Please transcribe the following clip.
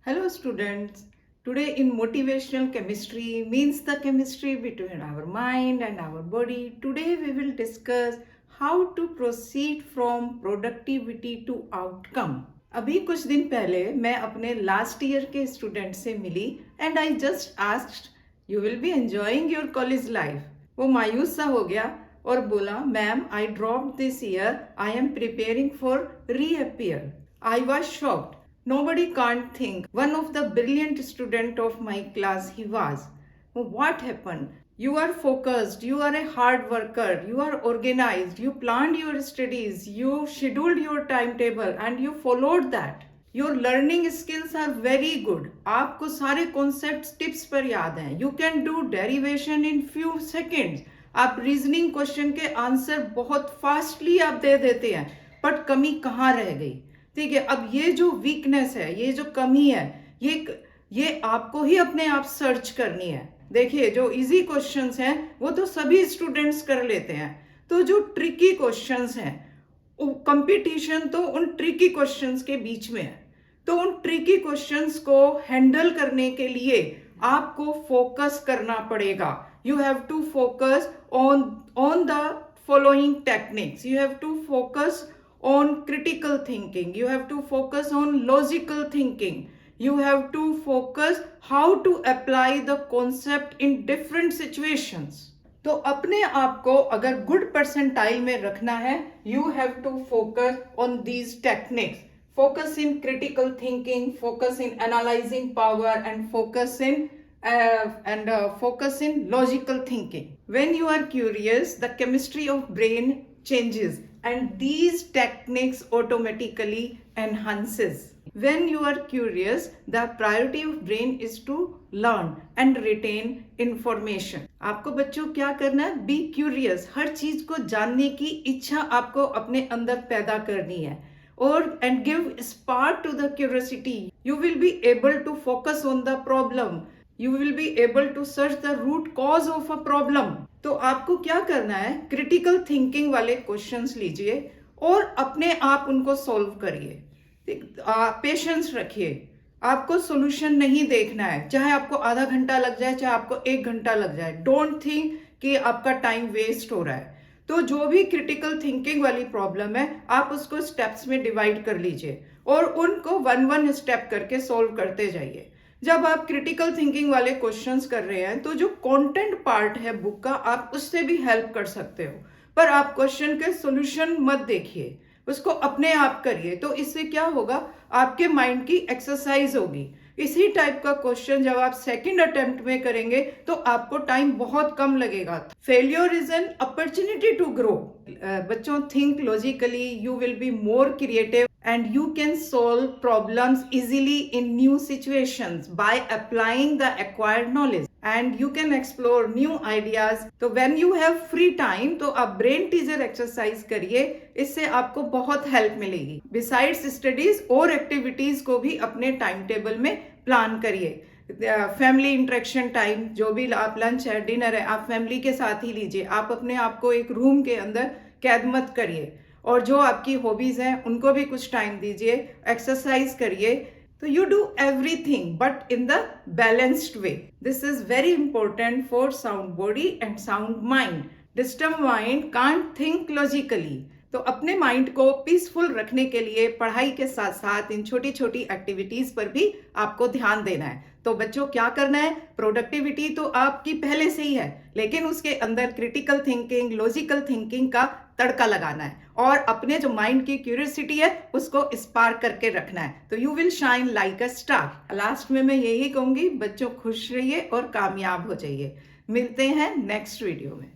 Hello students. Today in motivational chemistry means the chemistry between our mind and our body. Today we will discuss how to proceed from productivity to outcome. अभी कुछ दिन पहले मैं अपने last year के student से मिली and I just asked you will be enjoying your college life. वो मायूस सा हो गया और बोला ma'am I drop this year, I am preparing for reappear. I was shocked. Nobody can't think. One of the brilliant student of my class he was. What happened? You are focused. You are a hard worker. You are organized. You planned your studies. You scheduled your timetable and you followed that. Your learning skills are very good. आपको सारे concepts tips पर याद हैं. You can do derivation in few seconds. आप reasoning question के answer बहुत fastly आप दे देते हैं. बट कमी कहाँ रह गई? ठीक है, अब ये जो वीकनेस है, ये जो कमी है, ये आपको ही अपने आप सर्च करनी है. देखिए, जो इजी क्वेश्चंस हैं वो तो सभी स्टूडेंट्स कर लेते हैं. तो जो ट्रिकी क्वेश्चंस हैं, कंपटीशन तो उन ट्रिकी क्वेश्चंस के बीच में है. तो उन ट्रिकी क्वेश्चंस को हैंडल करने के लिए आपको फोकस करना पड़ेगा. You have to focus on the following techniques. You have to focus on critical thinking. You have to focus on logical thinking. You have to focus how to apply the concept in different situations. तो अपने आप को अगर good percentile में रखना है, you have to focus on these techniques. Focus in critical thinking, focus in analyzing power, and focus in logical thinking. When you are curious, the chemistry of brain changes and these techniques automatically enhances. When you are curious, the priority of brain is to learn and retain information. आपको बच्चों क्या करना है? Be curious. हर चीज को जानने की इच्छा आपको अपने अंदर पैदा करनी है. And give spark to the curiosity. You will be able to focus on the problem. You will be able to search the root cause of a problem. तो आपको क्या करना है? क्रिटिकल थिंकिंग वाले क्वेश्चंस लीजिए और अपने आप उनको सॉल्व करिए. पेशेंस रखिए. आपको सॉल्यूशन नहीं देखना है, चाहे आपको आधा घंटा लग जाए, चाहे आपको 1 घंटा लग जाए. डोंट थिंक कि आपका टाइम वेस्ट हो रहा है. तो जो भी क्रिटिकल थिंकिंग वाली प्रॉब्लम है, आप उसको स्टेप्स में डिवाइड कर लीजिए और उनको 1 स्टेप करके सॉल्व करते जाइए. जब आप क्रिटिकल थिंकिंग वाले क्वेश्चंस कर रहे हैं तो जो कंटेंट पार्ट है बुक का, आप उससे भी हेल्प कर सकते हो. पर आप क्वेश्चन के सॉल्यूशन मत देखिए, उसको अपने आप करिए. तो इससे क्या होगा? आपके माइंड की एक्सरसाइज होगी. इसी टाइप का क्वेश्चन जब आप सेकंड अटेम्प्ट में करेंगे तो आपको टाइम बहुत कम लगेगा. Failure is an opportunity to grow. बच्चों, think logically, you will be more creative and you can solve problems easily in new situations by applying the acquired knowledge, and you can explore new ideas. तो when you have free time तो आप brain teaser exercise करिए, इससे आपको बहुत help मिलेगी. Besides studies और activities को भी अपने टाइम टेबल में प्लान करिए. फैमिली इंटरेक्शन टाइम, जो भी आप लंच है, डिनर है, आप फैमिली के साथ ही लीजिए. आप अपने आप को एक रूम के अंदर कैद मत करिए. और जो आपकी हॉबीज हैं उनको भी कुछ टाइम दीजिए. एक्सरसाइज करिए. तो you do everything but in the balanced way. This is very important for sound body and sound mind. Disturb mind can't think logically. तो अपने माइंड को पीसफुल रखने के लिए पढ़ाई के साथ साथ इन छोटी छोटी एक्टिविटीज पर भी आपको ध्यान देना है. तो बच्चों, क्या करना है? प्रोडक्टिविटी तो आपकी पहले से ही है, लेकिन उसके अंदर क्रिटिकल थिंकिंग, लॉजिकल थिंकिंग का तड़का लगाना है और अपने जो माइंड की क्यूरियोसिटी है उसको स्पार्क करके रखना है. तो you will shine like a star. Last में मैं यही कहूंगी, बच्चों खुश रहिए और कामयाब हो जाइए. मिलते हैं नेक्स्ट वीडियो में.